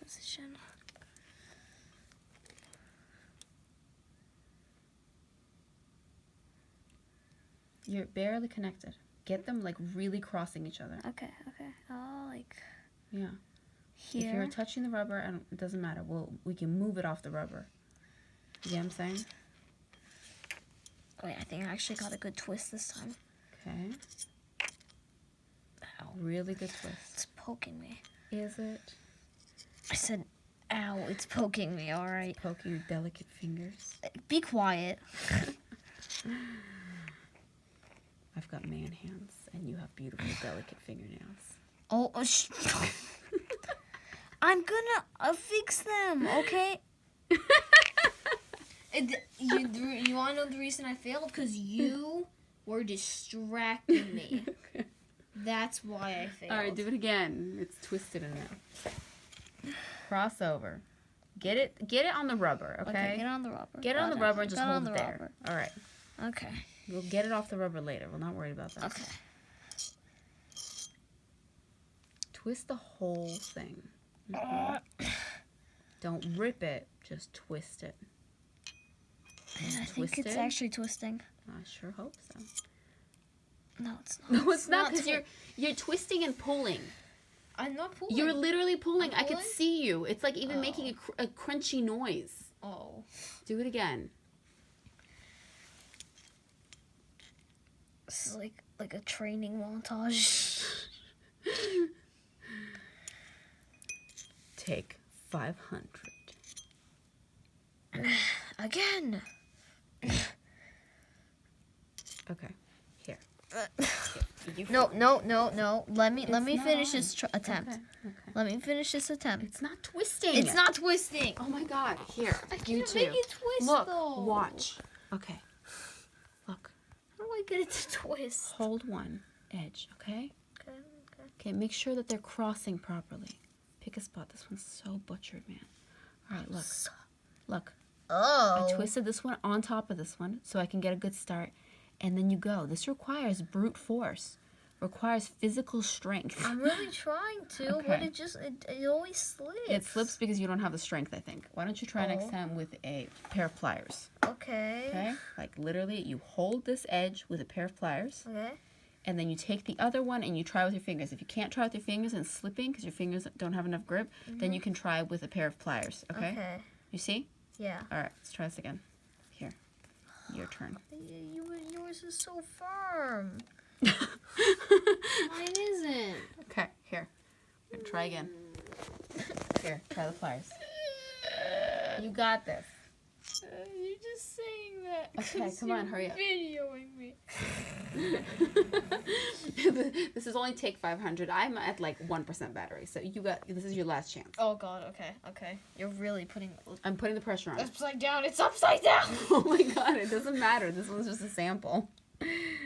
position. You're barely connected. Get them like really crossing each other. Okay. Oh, like. Yeah. Here. If you're touching the rubber, it doesn't matter. We can move it off the rubber. You get what I'm saying? Wait, I think I actually got a good twist this time. Okay. Ow. Really good twist. It's poking me. Is it? I said, ow, it's poking me, alright. Poking your delicate fingers. Be quiet. I've got man hands, and you have beautiful, delicate fingernails. Oh, I'm gonna fix them, okay? You want to know the reason I failed? Because you were distracting me. Okay. That's why I failed. All right, do it again. It's twisted enough. Cross over. Get it on the rubber, okay? Get it on the rubber. Get it on the rubber and just Got it hold on it the there. rubber. All right. Okay. We'll get it off the rubber later. We're not worried about that. Okay. Twist the whole thing. Don't rip it. Just twist it. I think it's actually twisting. I sure hope so. No, it's not. No, it's not, because you're twisting and pulling. I'm not pulling. You're literally pulling. I'm I could pulling? see you. It's like even making a crunchy noise. Oh. Do it again. This is like a training montage. Take 500. Again. Okay. Here. No. Let me finish not. this attempt. Okay. Let me finish this attempt. It's not twisting. It's not twisting. Oh my God. Here. I You can't too. make it twist Look. though. Watch. Okay. Look. How do I get it to twist? Hold one edge. Okay. Okay. Okay. Make sure that they're crossing properly. Pick a spot. This one's so butchered, man. All right. Look. Look. Oh. I twisted this one on top of this one so I can get a good start. And then you go. This requires brute force. Requires physical strength. I'm really trying to, but it always slips. It slips because you don't have the strength, I think. Why don't you try next time with a pair of pliers? Okay. Okay? Like literally you hold this edge with a pair of pliers. Okay. And then you take the other one and you try with your fingers. If you can't try with your fingers and it's slipping because your fingers don't have enough grip, then you can try with a pair of pliers. Okay? Okay. You see? Yeah. All right. Let's try this again. Here. Your turn. Yours is so firm. Mine isn't. Okay. Here. We're gonna try again. Here. Try the pliers. You got this. You're just saying that. Okay, come on, hurry up. Videoing me. This is only take 500. I'm at like 1% battery, so this is your last chance. Oh God. Okay. You're really putting. I'm putting the pressure on. Upside down. It's upside down. Oh my God! It doesn't matter. This one's just a sample.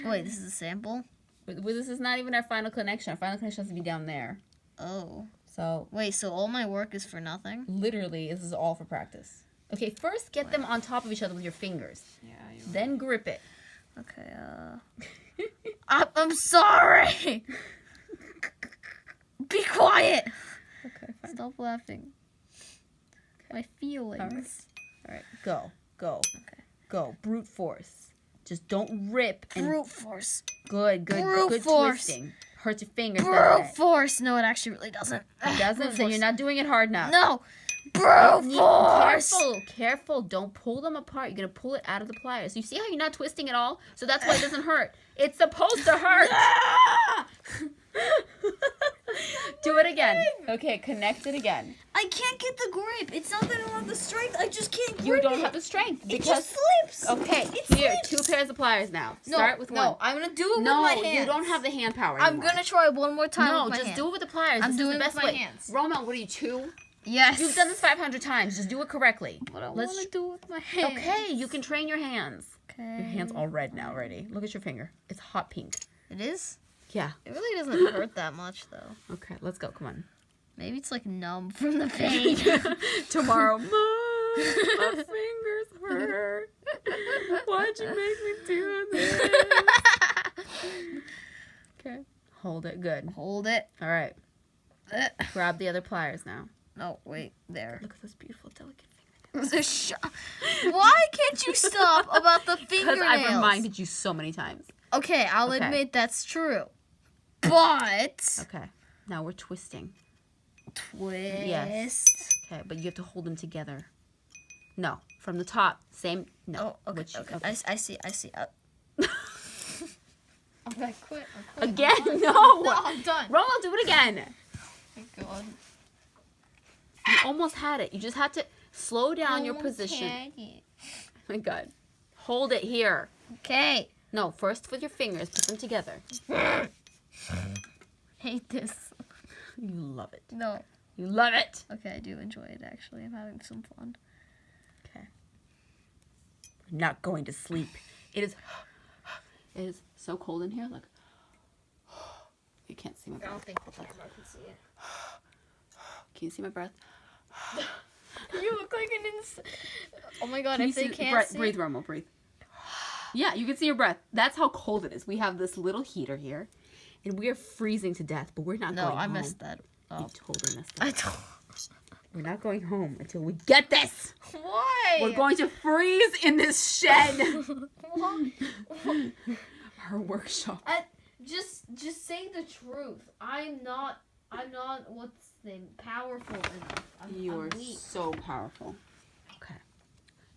Wait, this is a sample? This is not even our final connection. Our final connection has to be down there. Oh. So Wait, so all my work is for nothing? literally, this is all for practice. Okay, first get them on top of each other with your fingers. Yeah. Then grip it. Okay. I'm sorry. Be quiet. Okay, fine. Stop laughing. My feelings. All right, go. Okay. Go. Brute force. Just don't rip. And Brute force. Good Brute force. twisting. Hurts your fingers. Brute doesn't it? force. No, it actually really doesn't. It doesn't, then you're not doing it hard enough. No. Brute force. Careful. Don't pull them apart. You're going to pull it out of the pliers. You see how you're not twisting at all? So that's why it doesn't hurt. It's supposed to hurt. Do it again. Okay, connect it again. I can't get the grip. It's not that I don't have the strength. I just can't grip You don't have the strength. It just slips. Okay, It here, slips. 2 pairs of pliers now. Start with one. No, I'm going to do it with No, my hands. you don't have the hand power I'm anymore. going to try one more time No, with my just hands. do it with the pliers. I'm This doing is the it best with my way. hands. Roma, what are you, 2? Yes. You've done this 500 times. Just do it correctly. But I want to do it with my hands. Okay, you can train your hands. Okay. Your hand's all red now already. Look at your finger. It's hot pink. It is? Yeah. It really doesn't hurt that much, though. Okay, let's go. Come on. Maybe it's like numb from the pain. Tomorrow, Mom, my fingers hurt. Why'd you make me do this? Okay. Hold it. Good. Hold it. All right. Grab the other pliers now. No, wait, there. Look at those beautiful, delicate Why can't you stop about the fingernails? Because I've reminded you so many times. Okay, I'll Okay. admit that's true. But Okay. Now we're twisting. twist. Yes. Okay, but you have to hold them together. No, from the top. Same. No. Oh, okay. Which- Okay. I see. Okay, quit. Again? No. No, I'm done. Ronald, do it again. Oh my God. You almost had it. You just had to slow down your Almost position. had it. Oh my God. Hold it here. Okay. No, first with your fingers. Put them together. Hate this. You love it. No. You love it. Okay, I do enjoy it actually. I'm having some fun. Okay. We're not going to sleep. It is so cold in here. Look. You can't see my breath. think the camera can see it. Can you see my breath? You look like an Oh my God! Can you If they see- can't see. breathe, Romo, breathe. Yeah, you can see your breath. That's how cold it is. We have this little heater here, and we are freezing to death. But we're not No, going I home. messed that You up. totally messed up. I don't. We're not going home until we get this. Why? We're going to freeze in this shed. Why? Our workshop. Just say the truth. I'm not what's the name, powerful enough. You are I'm weak. so powerful. Okay.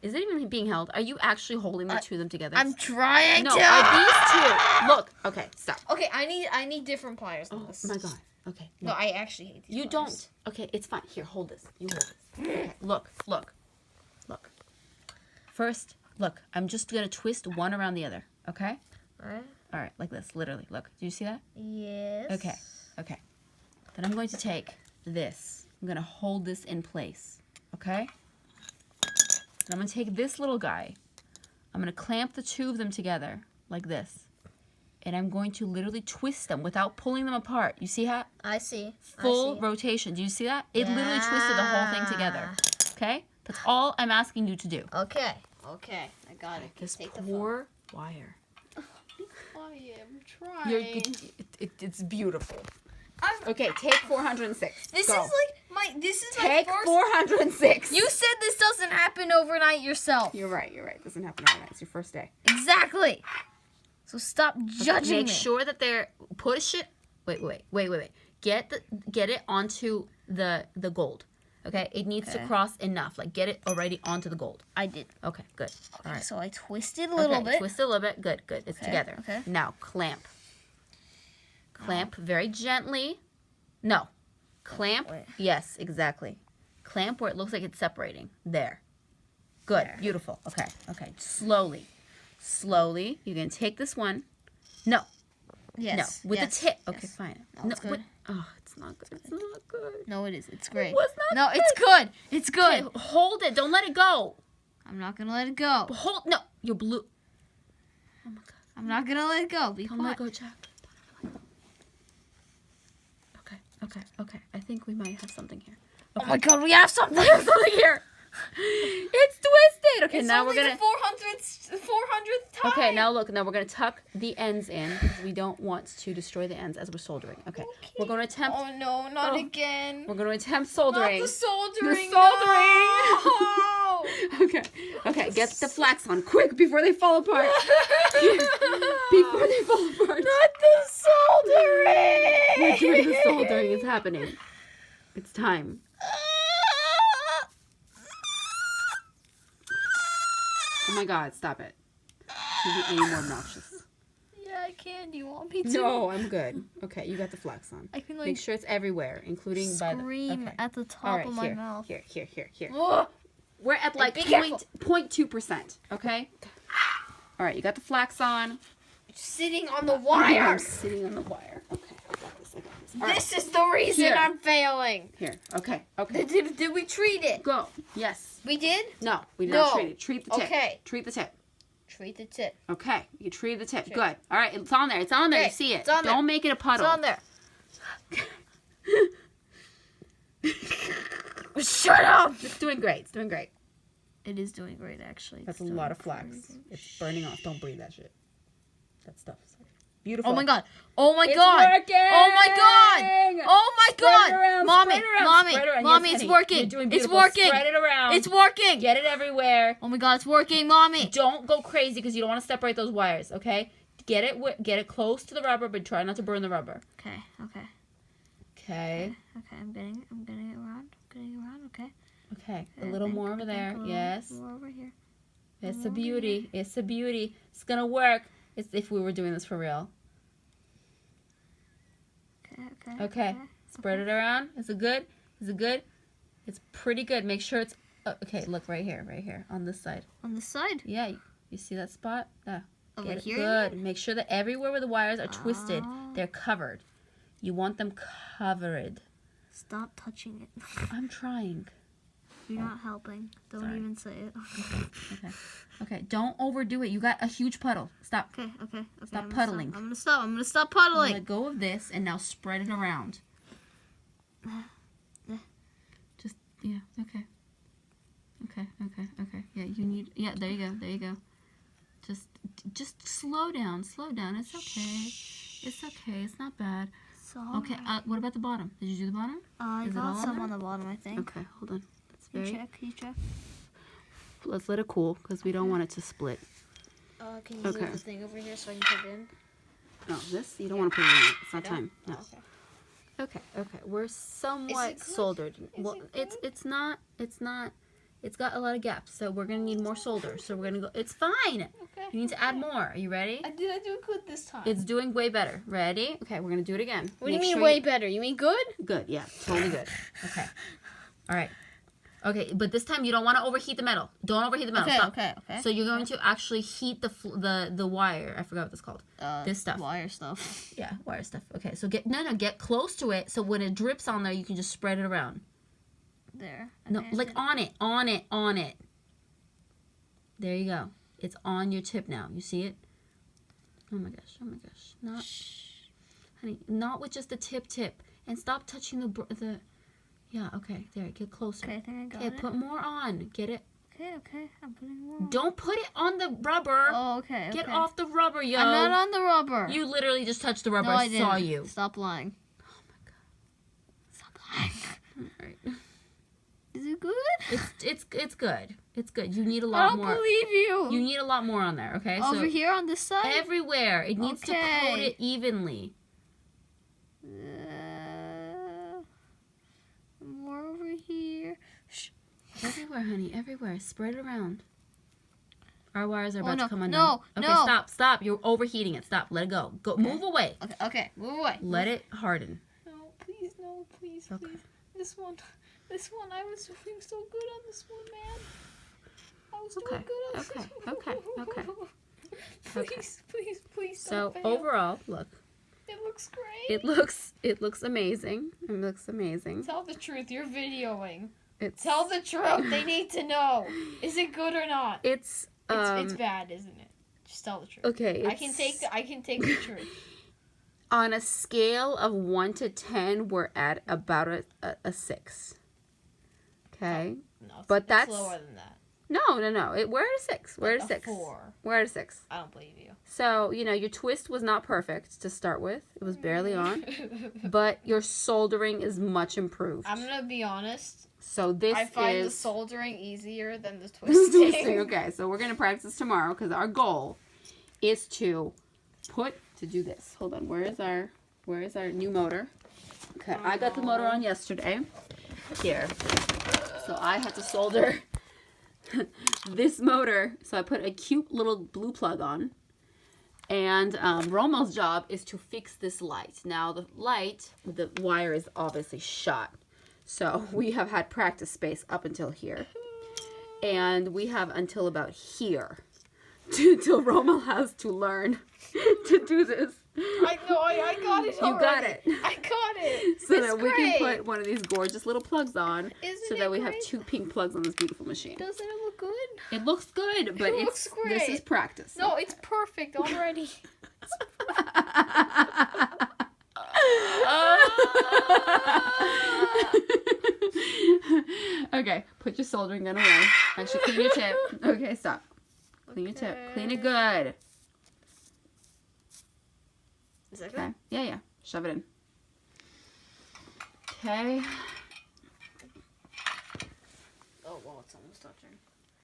Is it even being held? Are you actually holding the two of them together? I'm trying No, to. are these two? Look. Okay, stop. Okay, I need different pliers than Oh this. my God. Okay. No, I actually hate these. You pliers. don't. Okay, it's fine. Here, hold this. You hold this. Okay. Look. First, look. I'm just gonna twist one around the other. Okay. Alright. All right, like this. Literally. Look. Do you see that? Yes. Okay. Then I'm going to take this. I'm gonna hold this in place. Okay. Then I'm gonna take this little guy. I'm gonna clamp the two of them together like this. And I'm going to literally twist them without pulling them apart. You see how? I see. Full rotation. Do you see that? It literally twisted the whole thing together. Okay? That's all I'm asking you to do. Okay. Okay. I got it. This Take the poor wire. I am trying. It's beautiful. Okay, take 406. This Go. is like this is Take my first. 406. You said this doesn't happen overnight yourself. You're right. It doesn't happen overnight. It's your first day. Exactly. So stop judging Make me. sure that they're push it. Wait. Get it onto the gold. Okay, it needs to cross enough. Like get it already onto the gold. I did. Okay, good. All right. So I twisted a little bit. Twist it a little bit. Good. It's together. okay. Now clamp. Clamp very gently. No. Clamp. Wait. Yes, exactly. Clamp where it looks like it's separating. There. Good. There. Beautiful. Okay. Slowly. You're going to take this one. No. Yes. No. With yes, the tip. yes. Okay, fine. No, it's good. Oh, it's not good. It's not good. No, it is. It's great. was not No, it's good. It's good. Okay, hold it. Don't let it go. I'm not gonna let it go. Hold. No. You're blue. Oh my God. I'm not gonna let it go. Be Don't let quiet. go, Jack. Okay. I think we might have something here. Oh my God, we have something. We have something here. It's twisted. Okay, It's now only we're gonna. the 400th time. Okay, now look. Now we're gonna tuck the ends in because we don't want to destroy the ends as we're soldering. Okay. We're gonna attempt. Oh no, not again. We're gonna attempt soldering. Not the soldering. The soldering. No. Okay. Get the flax on quick before they fall apart. Before they fall apart. Not the soldering. We're doing the soldering. It's happening. It's time. Oh my God! Stop it. Can't be any more obnoxious. Yeah, I can. Do you want me to? No, I'm good. Okay, you got the flax on. I can Make sure it's everywhere, including by the. scream Okay. at the top All right, of my mouth. Here. Ugh. We're at like be careful. 0.2%. Okay. All right, you got the flax on. Sitting on the I'm wire. sitting on the wire. Okay, I got this. All right, This is the reason Here. I'm failing. here. Okay. Did we treat it? Go. Yes. We did? No, we did No. not treat it. Treat the tip. Okay. Treat the tip. Treat the tip. Okay, you treat the tip. Treat. Good. All right, it's on there. It's on there. Okay, You see it. it's on there. Don't make it a It's puddle. on there. Shut up! It's doing great. It's doing great. It is doing great, actually. That's It's a lot of doing flax. crazy. It's burning off. Don't breathe that shit. That stuff. Sorry. Beautiful. Oh my god. Oh my It's god. working! Oh my god. Oh my Spread it god. around, Mommy, spread it around, mommy, spread it around. mommy, Yes, it's honey, working. You're doing It's beautiful. working. Spread it around. It's working. Get it everywhere. Oh my god, it's working, mommy. Don't go crazy because you don't want to separate those wires, okay? Get it close to the rubber, but try not to burn the rubber. Okay. Okay. Okay, I'm getting it around. Okay. Okay. A little more over there. Yes. More over here. It's a beauty. It's a beauty. It's gonna work. It's if we were doing this for real. Okay. Spread it around. Is it good? Is it good? It's pretty good. Make sure it's okay. Look right here, on this side. On this side? Yeah. You see that spot? Yeah. Over Get it here? good. Make sure that everywhere where the wires are twisted, Oh. they're covered. You want them covered. Stop touching it. I'm trying. You're not helping. Don't Sorry. even say it. Okay. Don't overdo it. You got a huge puddle. Stop. Okay. Stop puddling. I'm gonna stop puddling. Let go of this and now spread it around. Just yeah. Okay. Yeah. You need. Yeah. There you go. Just slow down. It's okay. It's not bad. Okay. What about the bottom? Did you do the bottom? I Is it all got on some there? on the bottom, I think. Okay. Hold on. That's You very. check. Let's let it cool because we don't want it to split. Can you Okay. move the thing over here so I can put it in? No, this you don't want to put it in. It's not time. No. Oh, Okay. We're somewhat good? soldered. Well, it it's not. It's got a lot of gaps, so we're gonna need more solder. So we're gonna go. It's fine. Okay. You need to add more. Are you ready? I do good this time. It's doing way better. Ready? Okay, we're gonna do it again. What do you Make mean sure way better? You mean good? Good. Yeah, totally good. Okay. All right. Okay, but this time you don't want to overheat the metal. Don't overheat the metal. Stop. Okay. So you're going to actually heat the wire. I forgot what it's called. This stuff. Wire stuff. Yeah, wire stuff. Okay, so get close to it so when it drips on there, you can just spread it around. There. No, Okay. like on it. There you go. It's on your tip now. You see it? Oh my gosh. Honey, not with just the tip. And stop touching the. Yeah. Okay. There. Get closer. Okay, I think I got Okay. it. Put more on. Get it. Okay. I'm putting more on. Don't put it on the rubber. Oh, okay. Get off the rubber, yo. I'm not on the rubber. You literally just touched the rubber. No, I I didn't. saw you. Stop lying. Oh my god. Stop lying. All right. Is it good? It's good. It's good. You need a I lot don't more. believe you. You need a lot more on there. Okay. Over So here on this side? everywhere. It needs to coat Okay. it evenly. More over here. Shh. Everywhere, honey. Everywhere. Spread it around. Our wires are about no. to come undone. No, Okay, no. Stop. You're overheating it. Stop. Let it go. Go. Move away. Okay. Move away. Let it harden. No, please. Okay. This one, I was doing so good on this one, man. I was Okay, doing good on okay, this one. okay. Please. So don't fail. overall, look. It looks great. It looks amazing. It looks amazing. Tell the truth. You're videoing. It's Tell the truth. They need to know. Is it good or not? it's It's bad, isn't it? Just tell the truth. okay. I can take the truth. On a scale of 1 to 10, we're at about a 6. Okay. No, But it's that's- lower than that. No. We're at a 6. We're at a 6. 4. We're at a 6. I don't believe you. So, your twist was not perfect to start with. It was barely on. But your soldering is much improved. I'm gonna be honest. So this I find the is soldering easier than the twisting. twisting. Okay, so we're gonna practice tomorrow because our goal is to do this. Hold on, where is our new motor? Okay, I got the motor on yesterday. Here. So I had to solder this motor. So I put a cute little blue plug on. And Romo's job is to fix this light. Now the wire is obviously shot. So we have had practice space up until here. And we have until about here. Till Romo has to learn to do this. I know, I got it. You got it. I got it. So It's that we can great. put one of these gorgeous little plugs on. Isn't So it that we have great? 2 pink plugs on this beautiful machine. Doesn't it look good? It looks good, but It looks this is great. practice. No, it's perfect already. Okay, put your soldering gun away. Actually, clean your tip. Okay, stop. Clean your tip. Clean it good. Is that Okay. good? Yeah, yeah. Shove it in. Okay. Oh, well, it's almost touching.